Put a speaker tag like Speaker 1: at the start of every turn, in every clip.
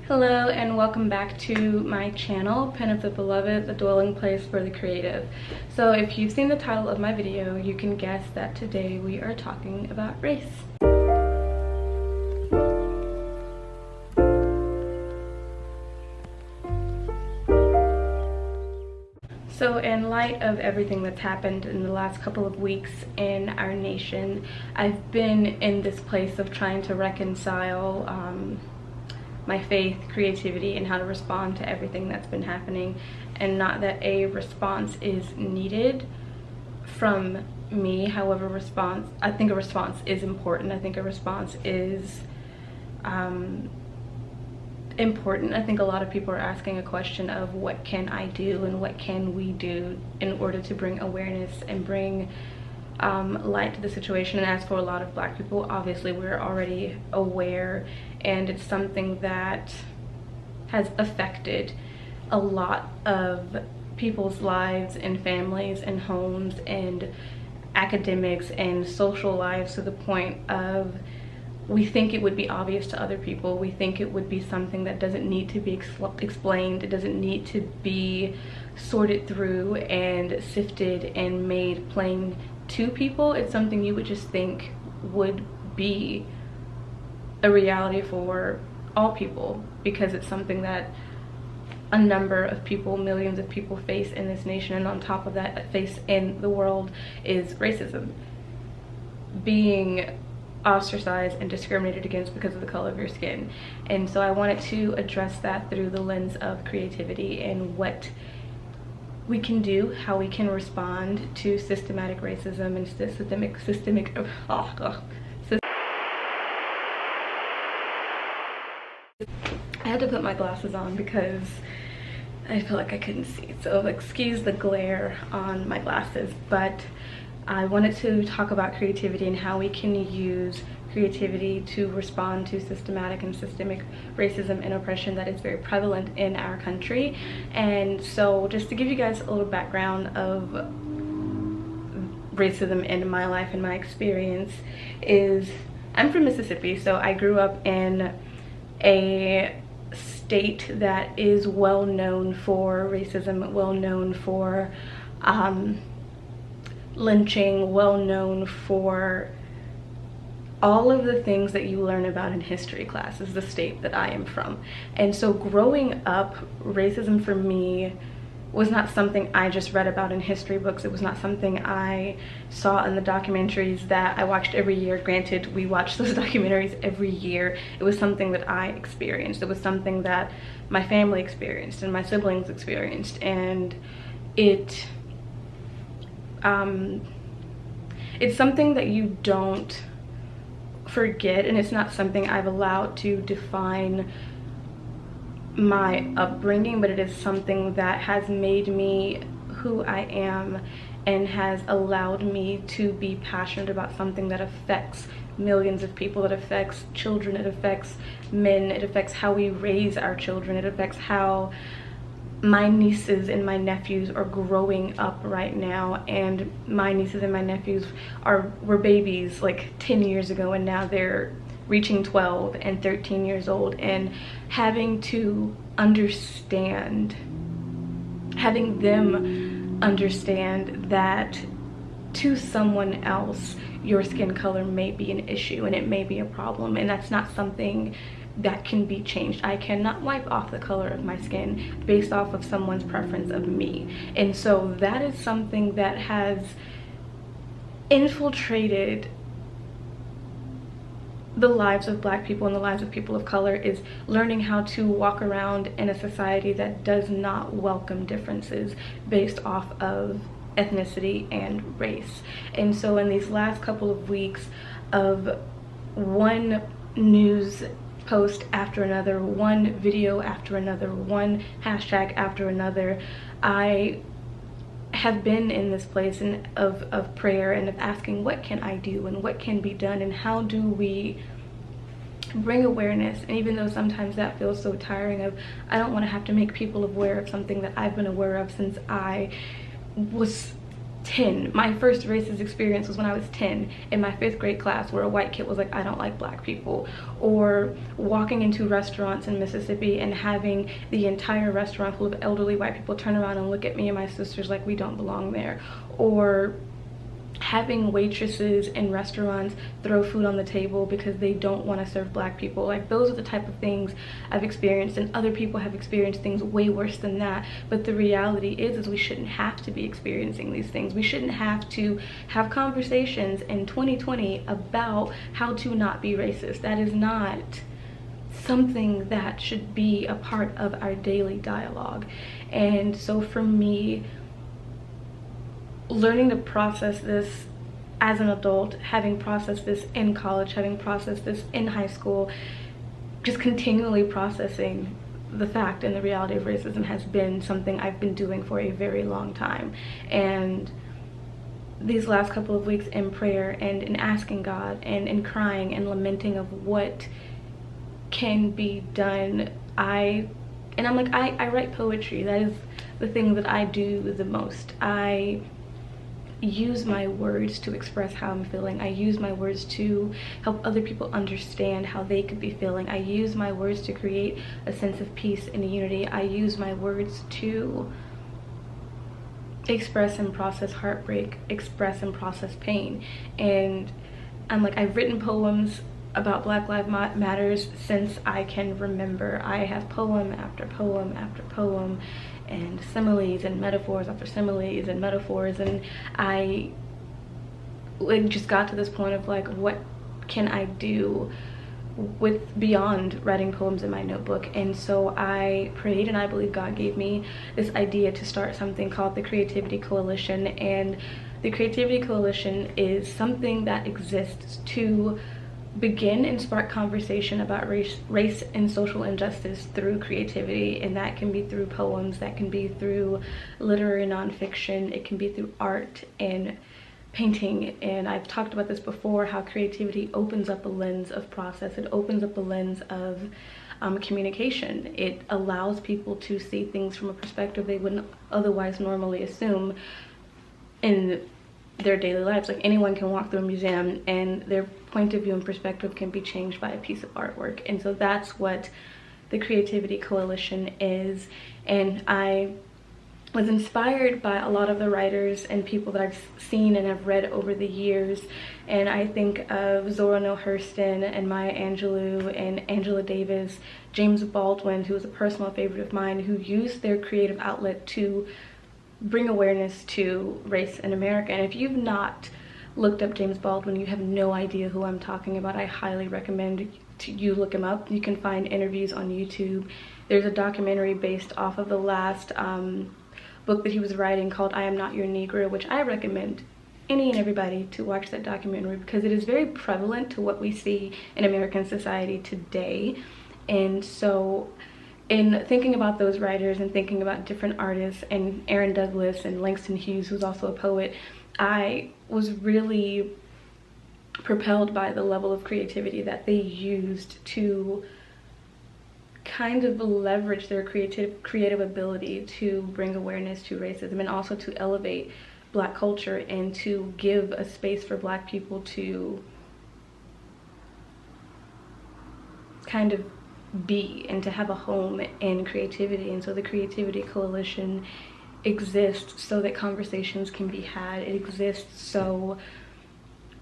Speaker 1: Hello and welcome back to my channel, Pen of the Beloved, the dwelling place for the creative. So if you've seen the title of my video, you can guess that today we are talking about race. So in light of everything that's happened in the last couple of weeks in our nation, I've been in this place of trying to reconcile my faith, creativity, and how to respond to everything that's been happening. And not that a response is needed from me, however, I think a response is important. I think a response is important. I think a lot of people are asking a question of what can I do and what can we do in order to bring awareness and bring light to the situation. And as for a lot of Black people, obviously we're already aware, and it's something that has affected a lot of people's lives and families and homes and academics and social lives, to the point of we think it would be obvious to other people. We think it would be something that doesn't need to be explained. It doesn't need to be sorted through and sifted and made plain to people. It's something you would just think would be a reality for all people, because it's something that a number of people, millions of people, face in this nation, and on top of that, face in the world, is racism. Being ostracized and discriminated against because of the color of your skin. And so I wanted to address that through the lens of creativity and what we can do, how we can respond to systematic racism and I had to put my glasses on because I feel like I couldn't see, so excuse the glare on my glasses. But I wanted to talk about creativity and how we can use creativity to respond to systematic and systemic racism and oppression that is very prevalent in our country. And so just to give you guys a little background of racism in my life and my experience is, I'm from Mississippi, so I grew up in a state that is well known for racism, well known for lynching, well known for all of the things that you learn about in history class, is the state that I am from. And so growing up, racism for me was not something I just read about in history books. It was not something I saw in the documentaries that I watched every year. Granted, we watch those documentaries every year. It was something that I experienced. It was something that my family experienced and my siblings experienced. And it's something that you don't forget, and it's not something I've allowed to define my upbringing, but it is something that has made me who I am and has allowed me to be passionate about something that affects millions of people, that affects children, it affects men, it affects how we raise our children, it affects how my nieces and my nephews are growing up right now. And my nieces and my nephews were babies like 10 years ago, and now they're reaching 12 and 13 years old, and having to understand, having them understand that to someone else your skin color may be an issue and it may be a problem, and that's not something that can be changed. I cannot wipe off the color of my skin based off of someone's preference of me. And so that is something that has infiltrated the lives of Black people and the lives of people of color, is learning how to walk around in a society that does not welcome differences based off of ethnicity and race. And so in these last couple of weeks of one news post after another, one video after another, one hashtag after another, I have been in this place of prayer and of asking, what can I do and what can be done, and how do we bring awareness? And even though sometimes that feels so tiring, of I don't want to have to make people aware of something that I've been aware of since I was 10. My first racist experience was when I was 10 in my 5th grade class, where a white kid was like, I don't like black people. Or walking into restaurants in Mississippi and having the entire restaurant full of elderly white people turn around and look at me and my sisters like we don't belong there. Or having waitresses in restaurants throw food on the table because they don't want to serve black people. Like, those are the type of things I've experienced, and other people have experienced things way worse than that. But the reality is we shouldn't have to be experiencing these things. We shouldn't have to have conversations in 2020 about how to not be racist. That is not something that should be a part of our daily dialogue. And so for me, learning to process this as an adult, having processed this in college, having processed this in high school, just continually processing the fact and the reality of racism has been something I've been doing for a very long time. And these last couple of weeks in prayer and in asking God and in crying and lamenting of what can be done, I write poetry. That is the thing that I do the most. I use my words to express how I'm feeling. I use my words to help other people understand how they could be feeling. I use my words to create a sense of peace and unity. I use my words to express and process heartbreak, express and process pain. And I've written poems about Black Lives Matters since I can remember. I have poem after poem after poem, and similes and metaphors after similes and metaphors, and I just got to this point of like, what can I do with beyond writing poems in my notebook? And so I prayed, and I believe God gave me this idea to start something called the Creativity Coalition. And the Creativity Coalition is something that exists to begin and spark conversation about race and social injustice through creativity. And that can be through poems, that can be through literary nonfiction, it can be through art and painting. And I've talked about this before, how creativity opens up a lens of process. It opens up a lens of communication. It allows people to see things from a perspective they wouldn't otherwise normally assume in their daily lives. Like, anyone can walk through a museum and their point of view and perspective can be changed by a piece of artwork. And so that's what the Creativity Coalition is. And I was inspired by a lot of the writers and people that I've seen and have read over the years. And I think of Zora Neale Hurston and Maya Angelou and Angela Davis, James Baldwin, who is a personal favorite of mine, who used their creative outlet to bring awareness to race in America. And if you've not looked up James Baldwin, you have no idea who I'm talking about, I highly recommend you look him up. You can find interviews on YouTube. There's a documentary based off of the last book that he was writing called I Am Not Your Negro, which I recommend any and everybody to watch that documentary, because it is very prevalent to what we see in American society today. And so in thinking about those writers and thinking about different artists, and Aaron Douglas and Langston Hughes, who's also a poet, I was really propelled by the level of creativity that they used to kind of leverage their creative ability to bring awareness to racism, and also to elevate Black culture and to give a space for Black people to kind of be and to have a home in creativity. And so the Creativity Coalition exists so that conversations can be had. It exists so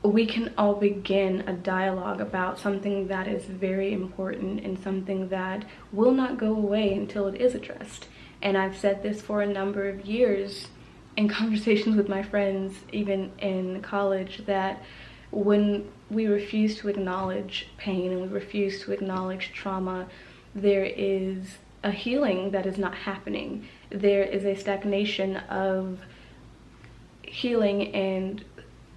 Speaker 1: we can all begin a dialogue about something that is very important and something that will not go away until it is addressed. And I've said this for a number of years in conversations with my friends, even in college, that when we refuse to acknowledge pain and we refuse to acknowledge trauma, there is a healing that is not happening. There is a stagnation of healing and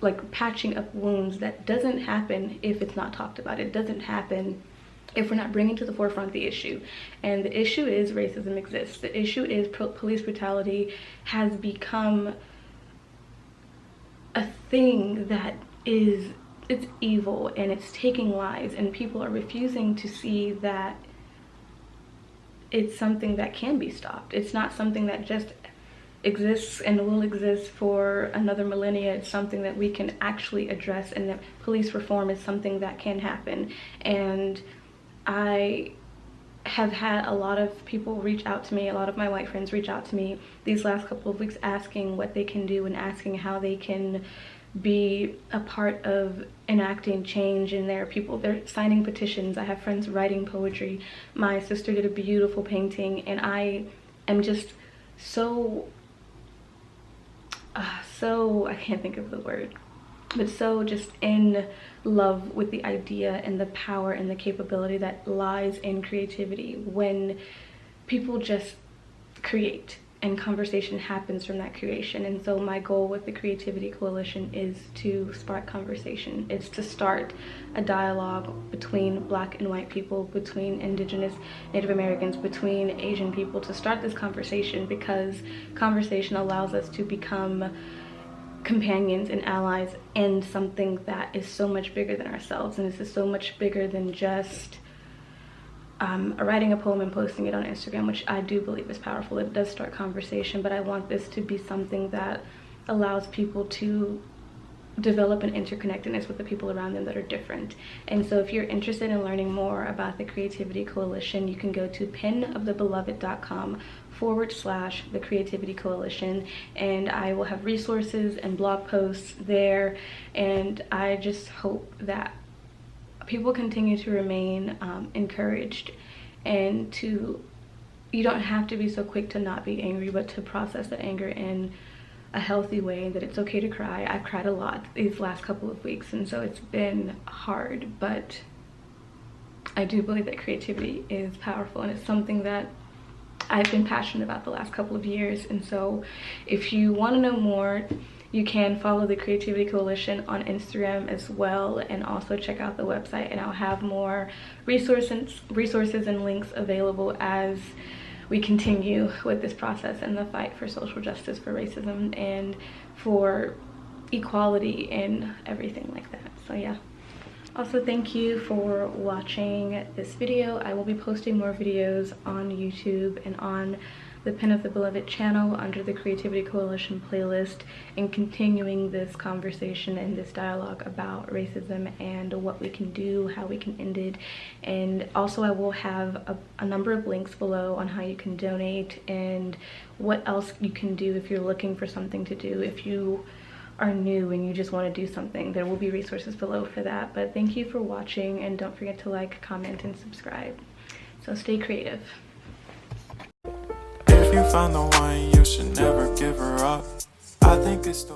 Speaker 1: like patching up wounds that doesn't happen if it's not talked about. It doesn't happen if we're not bringing to the forefront the issue. And the issue is racism exists. The issue is police brutality has become a thing that is, it's evil and it's taking lives, and people are refusing to see that it's something that can be stopped. It's not something that just exists and will exist for another millennia. It's something that we can actually address, and that police reform is something that can happen. And I have had a lot of people reach out to me, a lot of my white friends reach out to me these last couple of weeks asking what they can do and asking how they can be a part of enacting change in their people. They're signing petitions. I have friends writing poetry. My sister did a beautiful painting, and I am just so I can't think of the word, but so just in love with the idea and the power and the capability that lies in creativity when people just create and conversation happens from that creation. And so my goal with the Creativity Coalition is to spark conversation. It's to start a dialogue between Black and white people, between Indigenous, Native Americans, between Asian people, to start this conversation, because conversation allows us to become companions and allies in something that is so much bigger than ourselves. And this is so much bigger than just writing a poem and posting it on Instagram, which I do believe is powerful. It does start conversation, but I want this to be something that allows people to develop an interconnectedness with the people around them that are different. And so if you're interested in learning more about the Creativity Coalition, you can go to penofthebeloved.com/the Creativity Coalition, and I will have resources and blog posts there. And I just hope that people continue to remain encouraged, and you don't have to be so quick to not be angry, but to process that anger in a healthy way, that it's okay to cry. I've cried a lot these last couple of weeks, and so it's been hard, but I do believe that creativity is powerful, and it's something that I've been passionate about the last couple of years. And so if you want to know more, you can follow the Creativity Coalition on Instagram as well, and also check out the website, and I'll have more resources and links available as we continue with this process and the fight for social justice, for racism, and for equality and everything like that. So yeah. Also, thank you for watching this video. I will be posting more videos on YouTube and on the Pen of the Beloved channel under the Creativity Coalition playlist, and continuing this conversation and this dialogue about racism and what we can do, how we can end it. And also I will have a number of links below on how you can donate and what else you can do if you're looking for something to do. If you are new and you just want to do something, there will be resources below for that. But thank you for watching, and don't forget to like, comment, and subscribe. So stay creative.
Speaker 2: If you find the one, you should never give her up. I think it's the